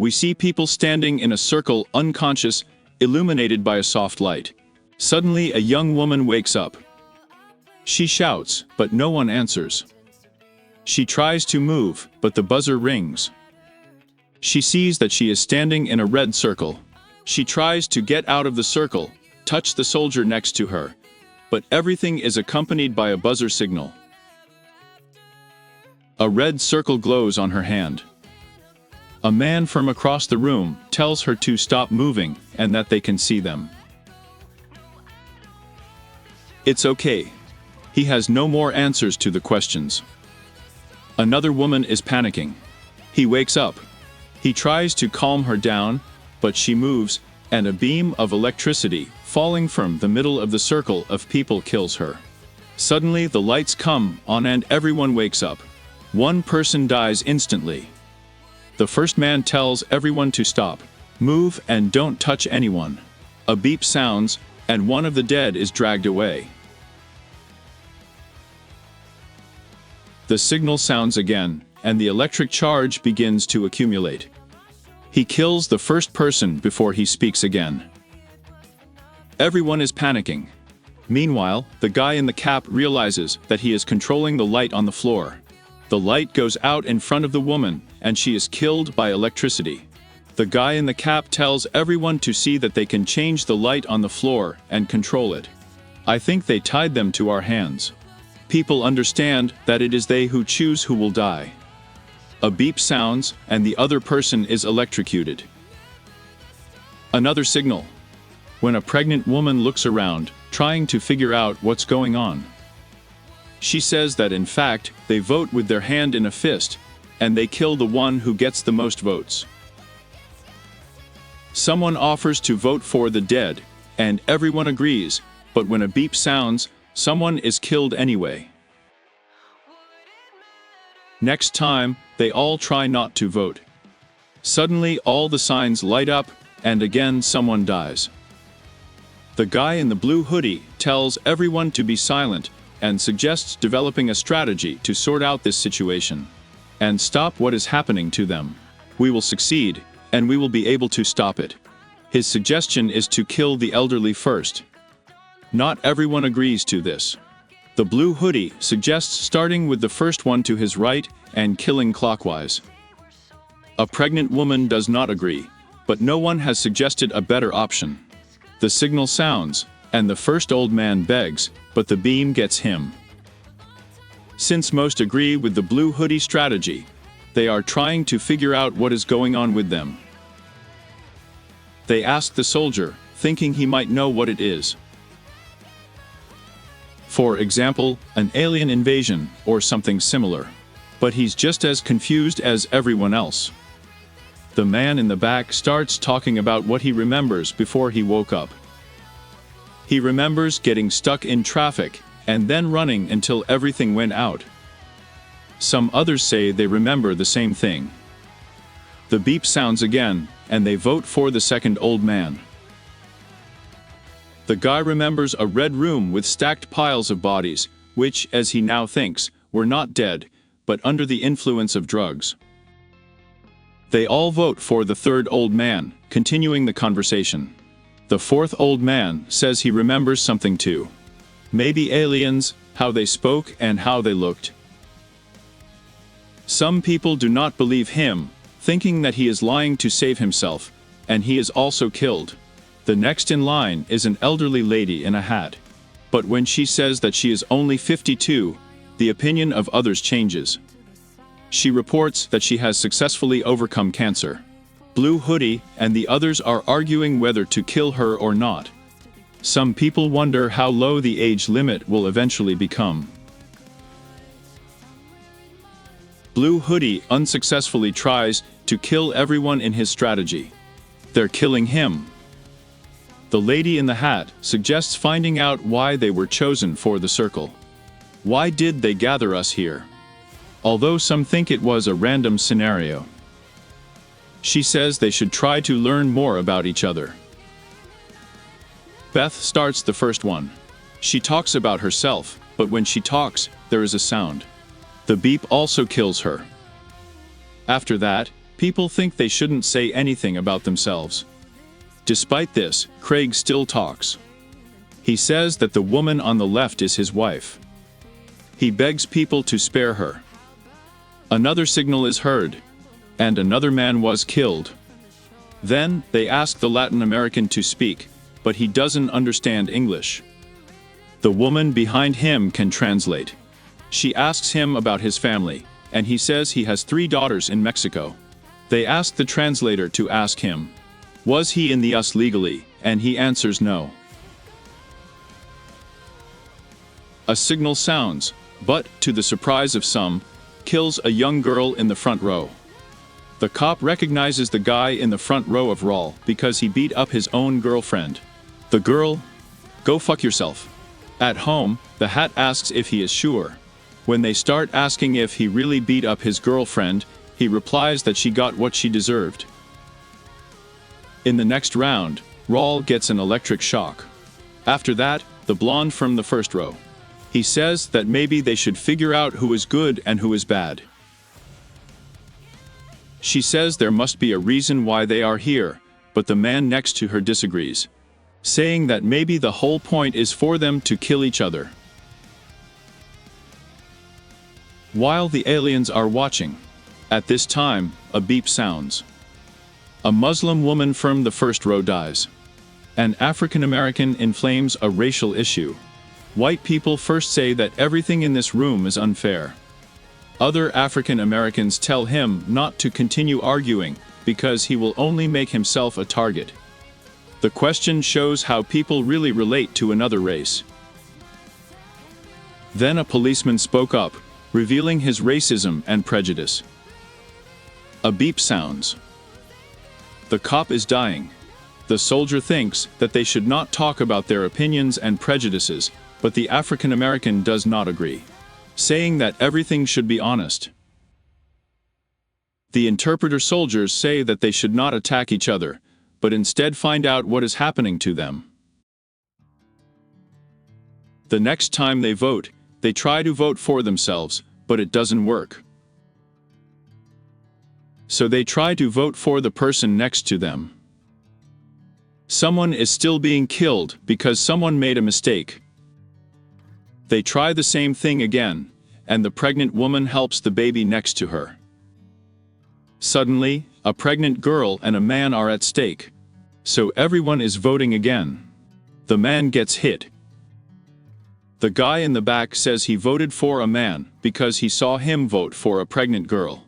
We see people standing in a circle, unconscious, illuminated by a soft light. Suddenly, a young woman wakes up. She shouts, but no one answers. She tries to move, but the buzzer rings. She sees that she is standing in a red circle. She tries to get out of the circle, touch the soldier next to her, but everything is accompanied by a buzzer signal. A red circle glows on her hand. A man from across the room tells her to stop moving and that they can see them. It's okay. He has no more answers to the questions. Another woman is panicking. He wakes up. He tries to calm her down, but she moves, and a beam of electricity falling from the middle of the circle of people kills her. Suddenly the lights come on and everyone wakes up. One person dies instantly. The first man tells everyone to stop, move, and don't touch anyone. A beep sounds, and one of the dead is dragged away. The signal sounds again, and the electric charge begins to accumulate. He kills the first person before he speaks again. Everyone is panicking. Meanwhile, the guy in the cap realizes that he is controlling the light on the floor. The light goes out in front of the woman, and she is killed by electricity. The guy in the cap tells everyone to see that they can change the light on the floor and control it. I think they tied them to our hands. People understand that it is they who choose who will die. A beep sounds, and the other person is electrocuted. Another signal. When a pregnant woman looks around, trying to figure out what's going on. She says that in fact, they vote with their hand in a fist, and they kill the one who gets the most votes. Someone offers to vote for the dead, and everyone agrees, but when a beep sounds, someone is killed anyway. Next time, they all try not to vote. Suddenly all the signs light up, and again someone dies. The guy in the blue hoodie tells everyone to be silent and suggests developing a strategy to sort out this situation and stop what is happening to them. We will succeed, and we will be able to stop it. His suggestion is to kill the elderly first. Not everyone agrees to this. The blue hoodie suggests starting with the first one to his right and killing clockwise. A pregnant woman does not agree, but no one has suggested a better option. The signal sounds, and the first old man begs, but the beam gets him. Since most agree with the blue hoodie strategy, they are trying to figure out what is going on with them. They ask the soldier, thinking he might know what it is. For example, an alien invasion or something similar. But he's just as confused as everyone else. The man in the back starts talking about what he remembers before he woke up. He remembers getting stuck in traffic and then running until everything went out. Some others say they remember the same thing. The beep sounds again, and they vote for the second old man. The guy remembers a red room with stacked piles of bodies, which, as he now thinks, were not dead, but under the influence of drugs. They all vote for the third old man, continuing the conversation. The fourth old man says he remembers something too. Maybe aliens, how they spoke and how they looked. Some people do not believe him, thinking that he is lying to save himself, and he is also killed. The next in line is an elderly lady in a hat. But when she says that she is only 52, the opinion of others changes. She reports that she has successfully overcome cancer. Blue hoodie and the others are arguing whether to kill her or not. Some people wonder how low the age limit will eventually become. Blue hoodie unsuccessfully tries to kill everyone in his strategy. They're killing him. The lady in the hat suggests finding out why they were chosen for the circle. Why did they gather us here? Although some think it was a random scenario. She says they should try to learn more about each other. Beth starts the first one. She talks about herself, but when she talks, there is a sound. The beep also kills her. After that, People think they shouldn't say anything about themselves. Despite this, Craig still talks. He says that the woman on the left is his wife. He begs people to spare her. Another signal is heard, and another man was killed. Then, they ask the Latin American to speak, but he doesn't understand English. The woman behind him can translate. She asks him about his family, and he says he has 3 daughters in Mexico. They ask the translator to ask him, was he in the US legally, and he answers no. A signal sounds, but, to the surprise of some, kills a young girl in the front row. The cop recognizes the guy in the front row of Raul because he beat up his own girlfriend. The girl, go fuck yourself. At home, the hat asks if he is sure. When they start asking if he really beat up his girlfriend, he replies that she got what she deserved. In the next round, Raul gets an electric shock. After that, the blonde from the first row. He says that maybe they should figure out who is good and who is bad. She says there must be a reason why they are here, but the man next to her disagrees, saying that maybe the whole point is for them to kill each other. While the aliens are watching, at this time, a beep sounds. A Muslim woman from the first row dies. An African American inflames a racial issue. White people first say that everything in this room is unfair. Other African Americans tell him not to continue arguing because he will only make himself a target. The question shows how people really relate to another race. Then a policeman spoke up, revealing his racism and prejudice. A beep sounds. The cop is dying. The soldier thinks that they should not talk about their opinions and prejudices, but the African American does not agree, saying that everything should be honest. The interpreter soldiers say that they should not attack each other, but instead find out what is happening to them. The next time they vote, they try to vote for themselves, but it doesn't work. So they try to vote for the person next to them. Someone is still being killed because someone made a mistake. They try the same thing again, and the pregnant woman helps the baby next to her. Suddenly, a pregnant girl and a man are at stake. So everyone is voting again. The man gets hit. The guy in the back says he voted for a man because he saw him vote for a pregnant girl.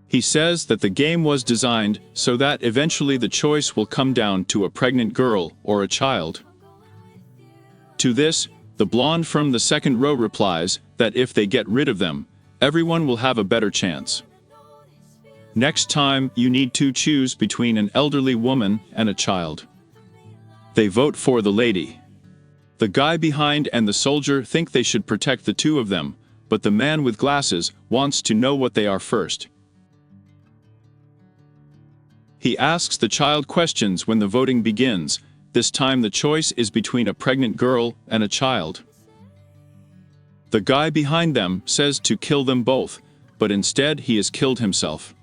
He says that the game was designed so that eventually the choice will come down to a pregnant girl or a child. To this, the blonde from the second row replies that if they get rid of them, everyone will have a better chance. Next time, you need to choose between an elderly woman and a child. They vote for the lady. The guy behind and the soldier think they should protect the two of them, but the man with glasses wants to know what they are first. He asks the child questions when the voting begins. This time the choice is between a pregnant girl and a child. The guy behind them says to kill them both, but instead he has killed himself.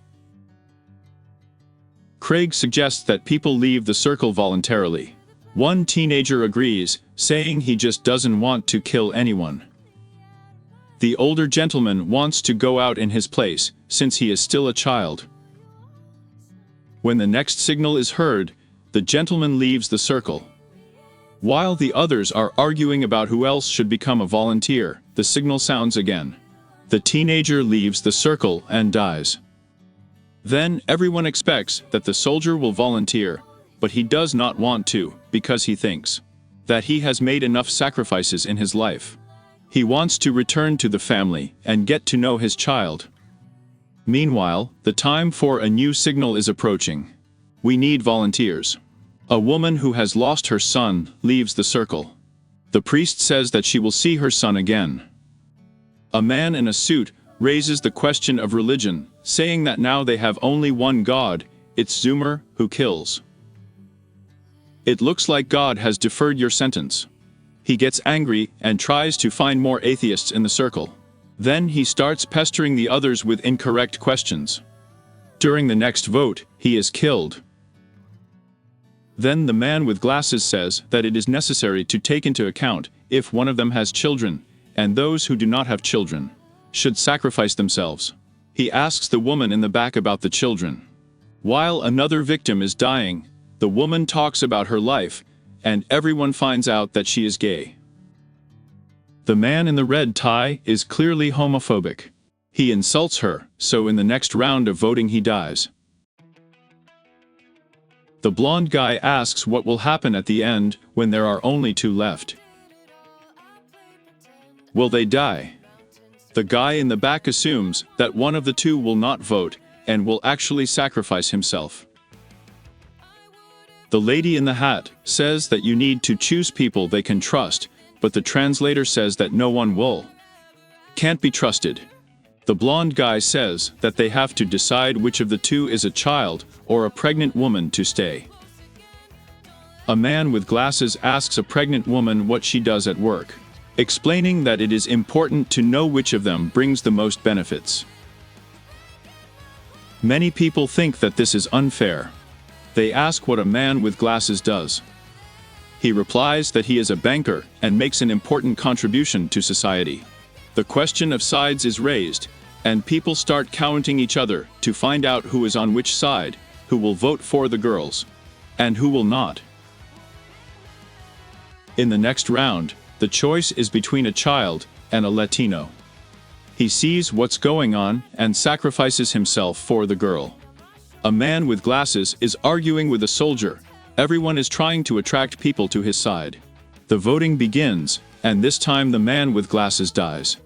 Craig suggests that people leave the circle voluntarily. One teenager agrees, saying he just doesn't want to kill anyone. The older gentleman wants to go out in his place, since he is still a child. When the next signal is heard, the gentleman leaves the circle. While the others are arguing about who else should become a volunteer, the signal sounds again. The teenager leaves the circle and dies. Then everyone expects that the soldier will volunteer, but he does not want to, because he thinks that he has made enough sacrifices in his life. He wants to return to the family and get to know his child. Meanwhile, the time for a new signal is approaching. We need volunteers. A woman who has lost her son leaves the circle. The priest says that she will see her son again. A man in a suit raises the question of religion, saying that now they have only one God, it's Zoomer, who kills. It looks like God has deferred your sentence. He gets angry and tries to find more atheists in the circle. Then he starts pestering the others with incorrect questions. During the next vote, he is killed. Then the man with glasses says that it is necessary to take into account if one of them has children, and those who do not have children should sacrifice themselves. He asks the woman in the back about the children. While another victim is dying, the woman talks about her life, and everyone finds out that she is gay. The man in the red tie is clearly homophobic. He insults her, so in the next round of voting he dies. The blonde guy asks what will happen at the end when there are only two left. Will they die? The guy in the back assumes that one of the two will not vote and will actually sacrifice himself. The lady in the hat says that you need to choose people they can trust, but the translator says that no one will. Can't be trusted. The blonde guy says that they have to decide which of the two is a child or a pregnant woman to stay. A man with glasses asks a pregnant woman what she does at work, explaining that it is important to know which of them brings the most benefits. Many people think that this is unfair. They ask what a man with glasses does. He replies that he is a banker and makes an important contribution to society. The question of sides is raised, and people start counting each other to find out who is on which side, who will vote for the girls, and who will not. In the next round, the choice is between a child and a Latino. He sees what's going on and sacrifices himself for the girl. A man with glasses is arguing with a soldier. Everyone is trying to attract people to his side. The voting begins, and this time the man with glasses dies.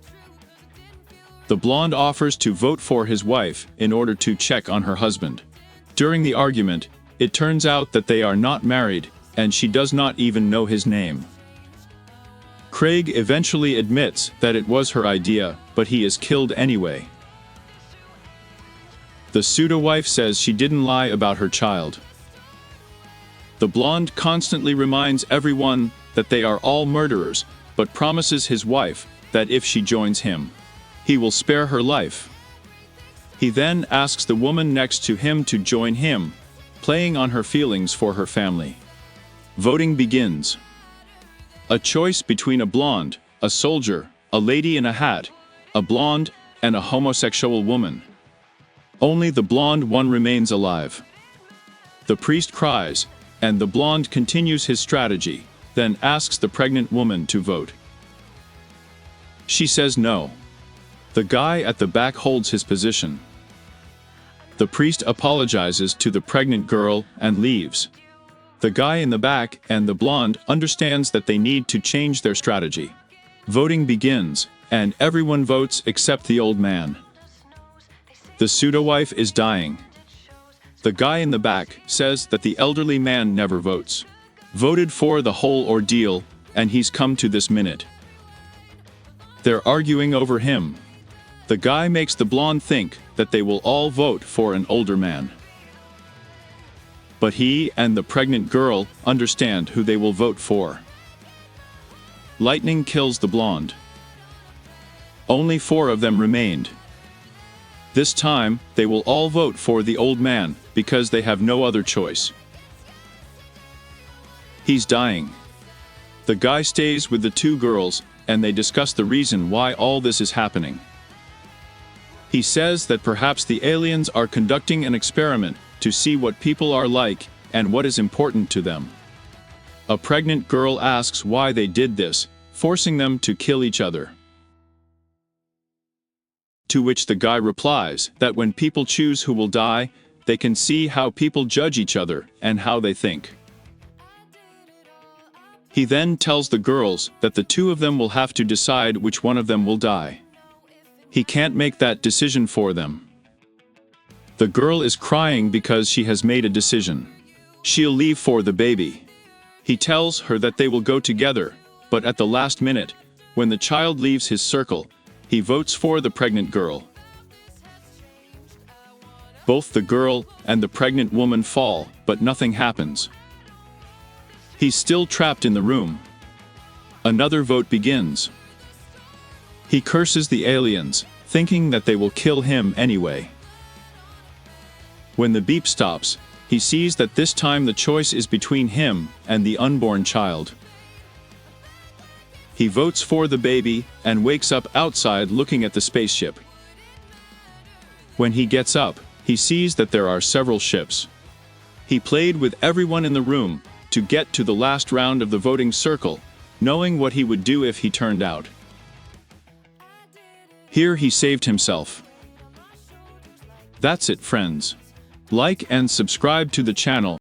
The blonde offers to vote for his wife in order to check on her husband. During the argument, it turns out that they are not married, and she does not even know his name. Craig eventually admits that it was her idea, but he is killed anyway. The pseudo-wife says she didn't lie about her child. The blonde constantly reminds everyone that they are all murderers, but promises his wife that if she joins him, he will spare her life. He then asks the woman next to him to join him, playing on her feelings for her family. Voting begins. A choice between a blonde, a soldier, a lady in a hat, a blonde, and a homosexual woman. Only the blonde one remains alive. The priest cries, and the blonde continues his strategy, then asks the pregnant woman to vote. She says no. The guy at the back holds his position. The priest apologizes to the pregnant girl and leaves. The guy in the back and the blonde understands that they need to change their strategy. Voting begins, and everyone votes except the old man. The pseudo-wife is dying. The guy in the back says that the elderly man never votes. Voted for the whole ordeal, and he's come to this minute. They're arguing over him. The guy makes the blonde think that they will all vote for an older man. But he and the pregnant girl understand who they will vote for. Lightning kills the blonde. Only 4 of them remained. This time, they will all vote for the old man because they have no other choice. He's dying. The guy stays with the 2 girls, and they discuss the reason why all this is happening. He says that perhaps the aliens are conducting an experiment to see what people are like and what is important to them. A pregnant girl asks why they did this, forcing them to kill each other. To which the guy replies that when people choose who will die, they can see how people judge each other and how they think. He then tells the girls that the 2 of them will have to decide which one of them will die. He can't make that decision for them. The girl is crying because she has made a decision. She'll leave for the baby. He tells her that they will go together, but at the last minute, when the child leaves his circle, he votes for the pregnant girl. Both the girl and the pregnant woman fall, but nothing happens. He's still trapped in the room. Another vote begins. He curses the aliens, thinking that they will kill him anyway. When the beep stops, he sees that this time the choice is between him and the unborn child. He votes for the baby and wakes up outside looking at the spaceship. When he gets up, he sees that there are several ships. He played with everyone in the room to get to the last round of the voting circle, knowing what he would do if he turned out. Here he saved himself. That's it, friends. Like and subscribe to the channel